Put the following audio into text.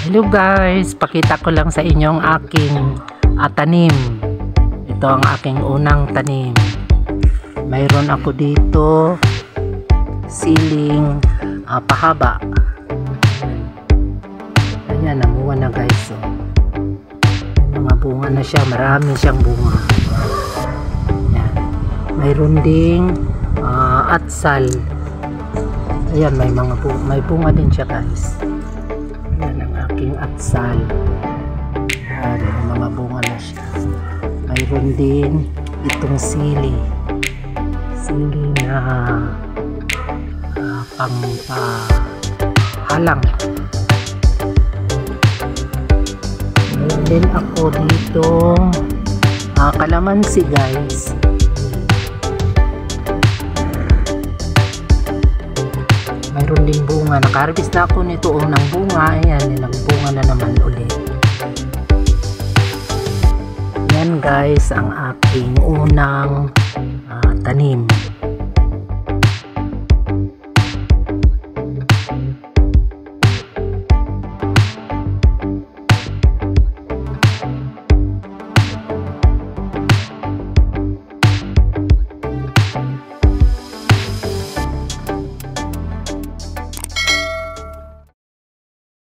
Hello guys, pakita ko lang sa inyong aking tanim. Ito ang aking unang tanim. Mayroon ako dito siling pahaba. Ayan, namuha na guys. So, may mga bunga na siya, marami siyang bunga. Ayan. Mayroon ding atsal. Ayan, may bunga din siya guys. Ayan ang aking atsal. Ayan, may mga bunga na siya. Mayroon din itong sili na halang. Mayroon din ako dito kalamansi guys. Mayroon din bunga. Naka-harvest na ako nito unang bunga. Ayan, nilang bunga na naman ulit. Yan guys ang aking unang tanim.